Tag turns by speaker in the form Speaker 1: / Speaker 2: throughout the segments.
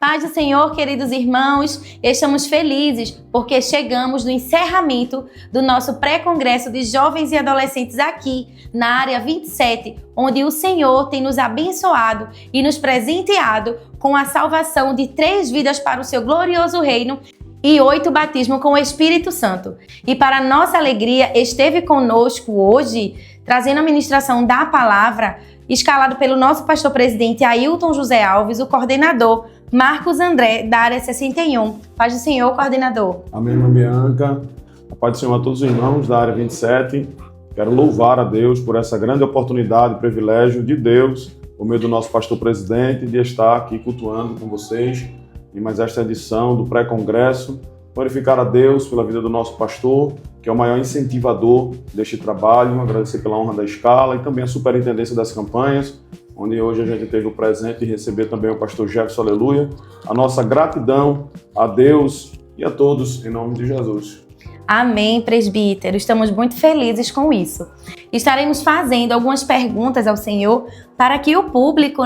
Speaker 1: Paz do Senhor, queridos irmãos, estamos felizes porque chegamos no encerramento do nosso pré-congresso de jovens e adolescentes aqui na área 27, onde o Senhor tem nos abençoado e nos presenteado com a salvação de 3 vidas para o seu glorioso reino e 8 batismos com o Espírito Santo. E para nossa alegria, esteve conosco hoje, trazendo a ministração da palavra, escalado pelo nosso pastor presidente Ailton José Alves, o coordenador Marcos André, da área 61. Paz do Senhor, coordenador.
Speaker 2: Amém, irmã Bianca. A paz do Senhor a todos os irmãos da área 27. Quero louvar a Deus por essa grande oportunidade e privilégio de Deus, por meio do nosso pastor presidente, de estar aqui cultuando com vocês em mais esta edição do pré-congresso. Glorificar a Deus pela vida do nosso pastor, que é o maior incentivador deste trabalho. Agradecer pela honra da escala e também a superintendência das campanhas, onde hoje a gente teve o presente de receber também o pastor Jefferson, aleluia. A nossa gratidão a Deus e a todos, em nome de Jesus.
Speaker 1: Amém, presbítero. Estamos muito felizes com isso. Estaremos fazendo algumas perguntas ao Senhor para que o público,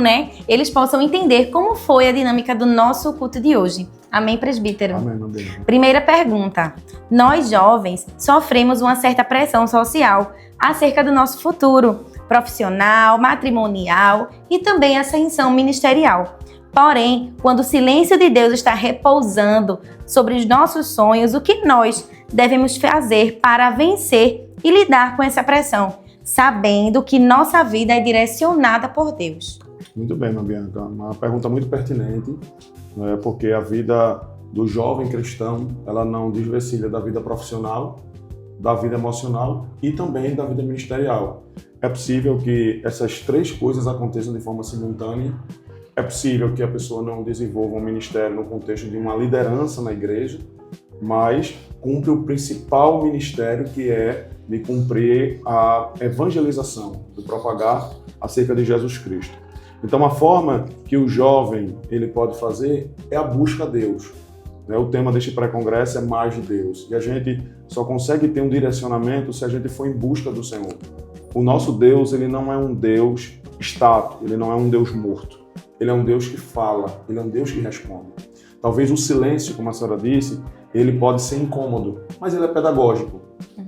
Speaker 1: eles possam entender como foi a dinâmica do nosso culto de hoje. Amém, presbítero?
Speaker 2: Amém, meu Deus.
Speaker 1: Primeira pergunta. Nós, jovens, sofremos uma certa pressão social acerca do nosso futuro profissional, matrimonial e também ascensão ministerial. Porém, quando o silêncio de Deus está repousando sobre os nossos sonhos, o que nós devemos fazer para vencer e lidar com essa pressão, sabendo que nossa vida é direcionada por Deus?
Speaker 2: Muito bem, irmã Bianca. Uma pergunta muito pertinente, porque a vida do jovem cristão, ela não desvencilha da vida profissional, da vida emocional e também da vida ministerial. É possível que essas 3 coisas aconteçam de forma simultânea. É possível que a pessoa não desenvolva um ministério no contexto de uma liderança na igreja, mas cumpre o principal ministério, que é de cumprir a evangelização, de propagar acerca de Jesus Cristo. Então, a forma que o jovem ele pode fazer é a busca a Deus. O tema deste pré-congresso é mais de Deus. E a gente só consegue ter um direcionamento se a gente for em busca do Senhor. O nosso Deus, ele não é um Deus estático, ele não é um Deus morto. Ele é um Deus que fala, ele é um Deus que responde. Talvez o silêncio, como a senhora disse, ele pode ser incômodo, mas ele é pedagógico,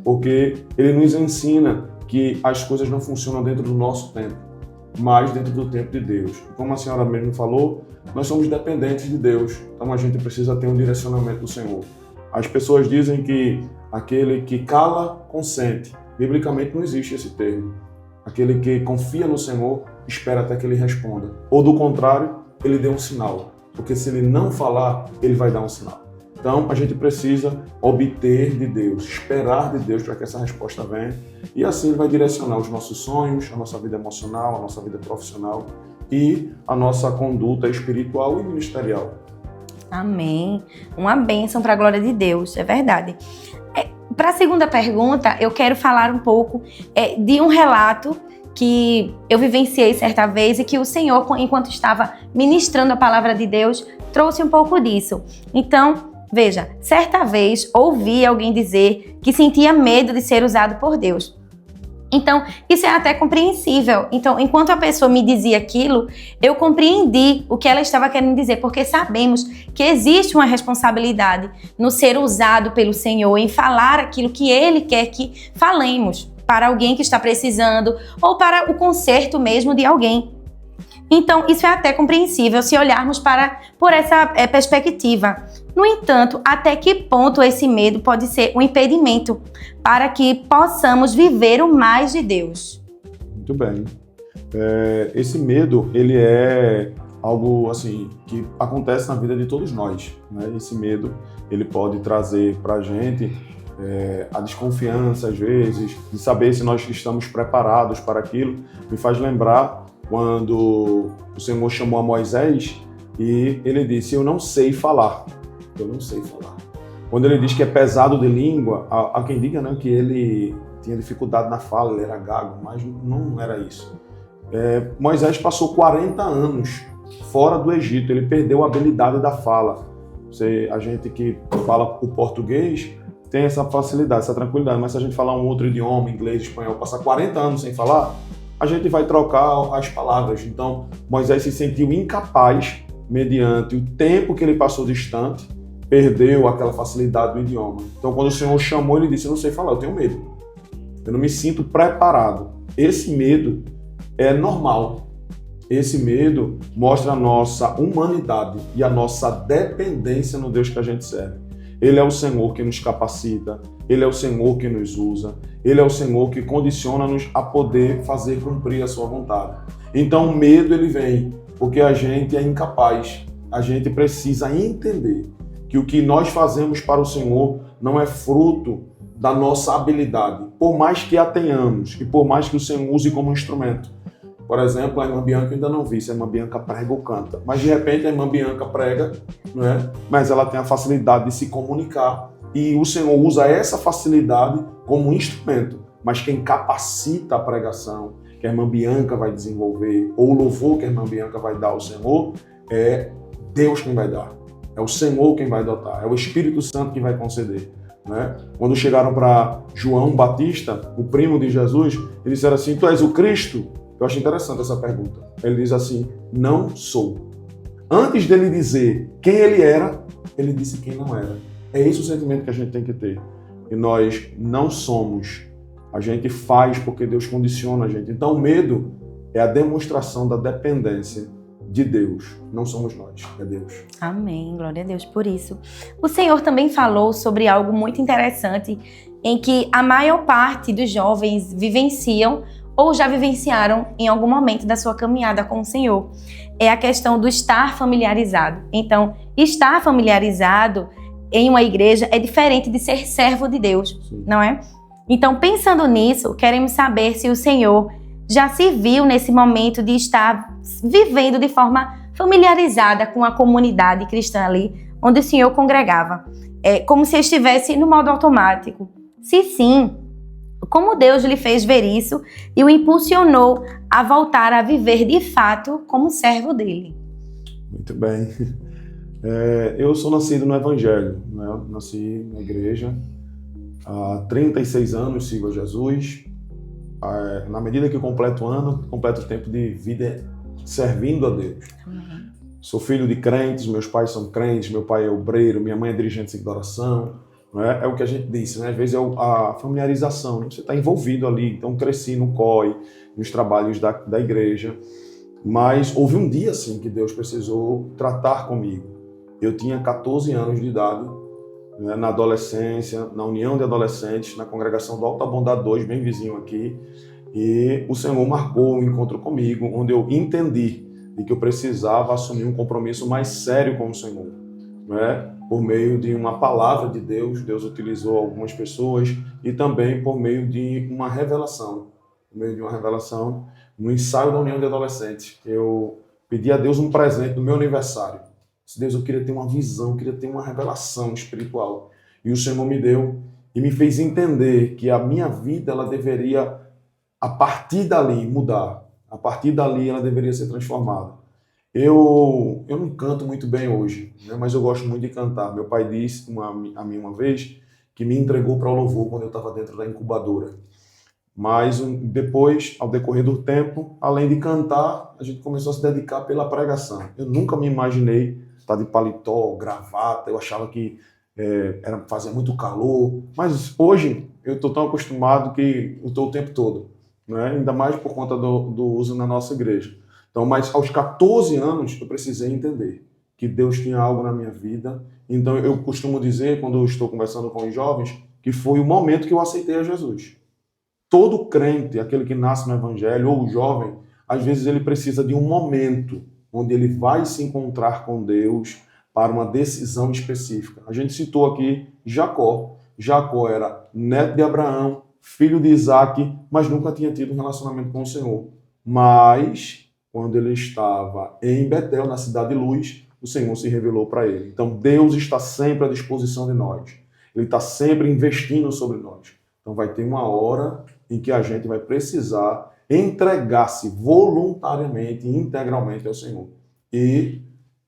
Speaker 2: porque ele nos ensina que as coisas não funcionam dentro do nosso tempo, mas dentro do tempo de Deus. Como a senhora mesmo falou, nós somos dependentes de Deus, então a gente precisa ter um direcionamento do Senhor. As pessoas dizem que aquele que cala, consente. Biblicamente não existe esse termo. Aquele que confia no Senhor, espera até que ele responda. Ou do contrário, ele dê um sinal. Porque se ele não falar, ele vai dar um sinal. Então, a gente precisa obter de Deus, esperar de Deus para que essa resposta venha. E assim ele vai direcionar os nossos sonhos, a nossa vida emocional, a nossa vida profissional e a nossa conduta espiritual e ministerial.
Speaker 1: Amém. Uma bênção para a glória de Deus, é verdade. Para a segunda pergunta, eu quero falar um pouco de um relato que eu vivenciei certa vez e que o Senhor, enquanto estava ministrando a palavra de Deus, trouxe um pouco disso. Então, veja, certa vez ouvi alguém dizer que sentia medo de ser usado por Deus. Então, isso é até compreensível. Então, enquanto a pessoa me dizia aquilo, eu compreendi o que ela estava querendo dizer, porque sabemos que existe uma responsabilidade no ser usado pelo Senhor, em falar aquilo que Ele quer que falemos para alguém que está precisando ou para o conserto mesmo de alguém. Então, isso é até compreensível se olharmos por essa perspectiva. No entanto, até que ponto esse medo pode ser um impedimento para que possamos viver o mais de Deus?
Speaker 2: Muito bem. Esse medo, ele é algo assim que acontece na vida de todos nós, Esse medo, ele pode trazer para a gente a desconfiança, às vezes, de saber se nós estamos preparados para aquilo. Me faz lembrar quando o Senhor chamou a Moisés e ele disse: eu não sei falar. Eu não sei falar. Quando ele diz que é pesado de língua, há quem diga que ele tinha dificuldade na fala, ele era gago, mas não era isso. Moisés passou 40 anos fora do Egito, ele perdeu a habilidade da fala. A gente que fala o português tem essa facilidade, essa tranquilidade, mas se a gente falar um outro idioma, inglês, espanhol, passar 40 anos sem falar, a gente vai trocar as palavras. Então, Moisés se sentiu incapaz mediante o tempo que ele passou distante, perdeu aquela facilidade do idioma. Então, quando o Senhor chamou, ele disse: eu não sei falar, eu tenho medo. Eu não me sinto preparado. Esse medo é normal. Esse medo mostra a nossa humanidade e a nossa dependência no Deus que a gente serve. Ele é o Senhor que nos capacita, Ele é o Senhor que nos usa, Ele é o Senhor que condiciona-nos a poder fazer cumprir a sua vontade. Então o medo ele vem porque a gente é incapaz, a gente precisa entender que o que nós fazemos para o Senhor não é fruto da nossa habilidade, por mais que a tenhamos e por mais que o Senhor use como instrumento. Por exemplo, a irmã Bianca, eu ainda não vi se a irmã Bianca prega ou canta, mas de repente a irmã Bianca prega, não é? Mas ela tem a facilidade de se comunicar e o Senhor usa essa facilidade como instrumento, mas quem capacita a pregação, que a irmã Bianca vai desenvolver, ou o louvor que a irmã Bianca vai dar ao Senhor, é Deus quem vai dar, é o Senhor quem vai dotar, é o Espírito Santo que vai conceder. Né? Quando chegaram para João Batista, o primo de Jesus, eles disseram assim: tu és o Cristo? Eu acho interessante essa pergunta. Ele diz assim: não sou. Antes dele dizer quem ele era, ele disse quem não era. É esse o sentimento que a gente tem que ter. E nós não somos. A gente faz porque Deus condiciona a gente. Então o medo é a demonstração da dependência de Deus. Não somos nós, é Deus.
Speaker 1: Amém, glória a Deus por isso. O Senhor também falou sobre algo muito interessante em que a maior parte dos jovens vivenciam ou já vivenciaram em algum momento da sua caminhada com o Senhor. É a questão do estar familiarizado. Então, estar familiarizado em uma igreja é diferente de ser servo de Deus, sim, não é? Então, pensando nisso, queremos saber se o Senhor já se viu nesse momento de estar vivendo de forma familiarizada com a comunidade cristã ali, onde o Senhor congregava. É como se estivesse no modo automático. Se sim, como Deus lhe fez ver isso e o impulsionou a voltar a viver de fato como servo dele?
Speaker 2: Muito bem. Eu sou nascido no Evangelho, né? Nasci na igreja. Há 36 anos sigo a Jesus. Na medida que completo o ano, completo o tempo de vida servindo a Deus. Amém. Sou filho de crentes, meus pais são crentes, meu pai é obreiro, minha mãe é dirigente de oração. É o que a gente disse, né? Às vezes é a familiarização, né? Você está envolvido ali, então cresci no COI, nos trabalhos da igreja, mas houve um dia assim que Deus precisou tratar comigo. Eu tinha 14 anos de idade, né? Na adolescência, na União de Adolescentes, na congregação do Alta Bondade 2, bem vizinho aqui, e o Senhor marcou um encontro comigo, onde eu entendi de que eu precisava assumir um compromisso mais sério com o Senhor, né? Por meio de uma palavra de Deus, Deus utilizou algumas pessoas, e também por meio de uma revelação. Por meio de uma revelação, no ensaio da União de Adolescentes, eu pedi a Deus um presente no meu aniversário. Disse: Deus, eu queria ter uma visão, eu queria ter uma revelação espiritual. E o Senhor me deu e me fez entender que a minha vida ela deveria, a partir dali, mudar. A partir dali, ela deveria ser transformada. Eu não canto muito bem hoje, né? Mas eu gosto muito de cantar. Meu pai disse a mim uma vez que me entregou para o louvor quando eu estava dentro da incubadora. Mas depois, ao decorrer do tempo, além de cantar, a gente começou a se dedicar pela pregação. Eu nunca me imaginei estar de paletó, gravata, eu achava que fazia muito calor. Mas hoje eu estou tão acostumado que eu estou o tempo todo, né? Ainda mais por conta do uso na nossa igreja. Então, mas aos 14 anos eu precisei entender que Deus tinha algo na minha vida. Então eu costumo dizer, quando eu estou conversando com os jovens, que foi o momento que eu aceitei a Jesus. Todo crente, aquele que nasce no Evangelho, ou o jovem, às vezes ele precisa de um momento onde ele vai se encontrar com Deus para uma decisão específica. A gente citou aqui Jacó. Jacó era neto de Abraão, filho de Isaac, mas nunca tinha tido um relacionamento com o Senhor. Mas quando ele estava em Betel, na cidade de Luz, o Senhor se revelou para ele. Então, Deus está sempre à disposição de nós. Ele está sempre investindo sobre nós. Então, vai ter uma hora em que a gente vai precisar entregar-se voluntariamente e integralmente ao Senhor. E,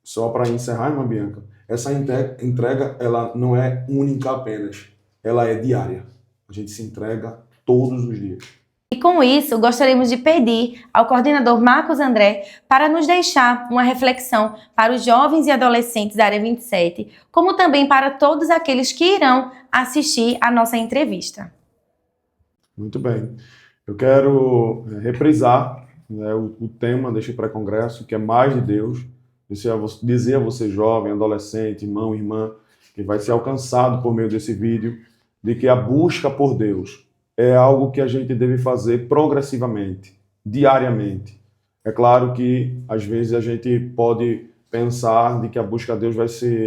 Speaker 2: só para encerrar, irmã Bianca, essa entrega ela não é única apenas, ela é diária. A gente se entrega todos os dias.
Speaker 1: E com isso, gostaríamos de pedir ao coordenador Marcos André para nos deixar uma reflexão para os jovens e adolescentes da Área 27, como também para todos aqueles que irão assistir a nossa entrevista.
Speaker 2: Muito bem. Eu quero reprisar, né, o tema deste pré-congresso, que é mais de Deus. Dizer a você, jovem, adolescente, irmão, irmã, que vai ser alcançado por meio desse vídeo, de que a busca por Deus é algo que a gente deve fazer progressivamente, diariamente. É claro que, às vezes, a gente pode pensar de que a busca a Deus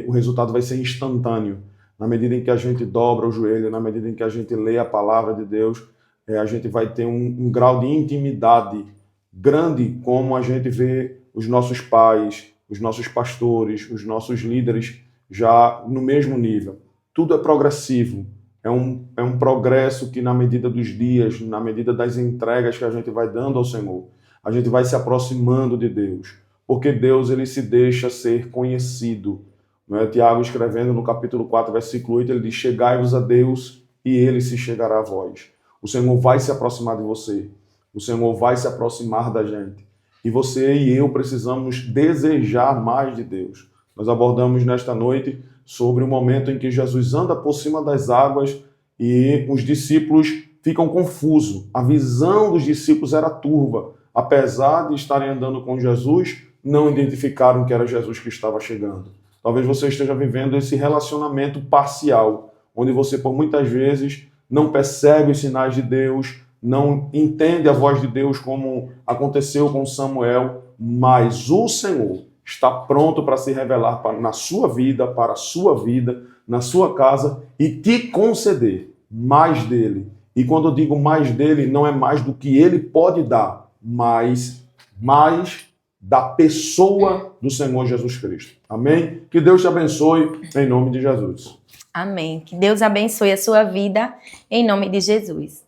Speaker 2: o resultado vai ser instantâneo. Na medida em que a gente dobra o joelho, na medida em que a gente lê a palavra de Deus, a gente vai ter um grau de intimidade grande, como a gente vê os nossos pais, os nossos pastores, os nossos líderes já no mesmo nível. Tudo é progressivo. É um progresso que, na medida dos dias, na medida das entregas que a gente vai dando ao Senhor, a gente vai se aproximando de Deus. Porque Deus, ele se deixa ser conhecido. Não é? Tiago, escrevendo no capítulo 4, versículo 8, ele diz: chegai-vos a Deus e ele se chegará a vós. O Senhor vai se aproximar de você. O Senhor vai se aproximar da gente. E você e eu precisamos desejar mais de Deus. Nós abordamos nesta noite sobre o momento em que Jesus anda por cima das águas e os discípulos ficam confusos. A visão dos discípulos era turva. Apesar de estarem andando com Jesus, não identificaram que era Jesus que estava chegando. Talvez você esteja vivendo esse relacionamento parcial, onde você, por muitas vezes, não percebe os sinais de Deus, não entende a voz de Deus como aconteceu com Samuel, mas o Senhor está pronto para se revelar na sua vida, para a sua vida, na sua casa e te conceder mais dele. E quando eu digo mais dele, não é mais do que ele pode dar, mas mais da pessoa do Senhor Jesus Cristo. Amém? Que Deus te abençoe em nome de Jesus.
Speaker 1: Amém. Que Deus abençoe a sua vida em nome de Jesus.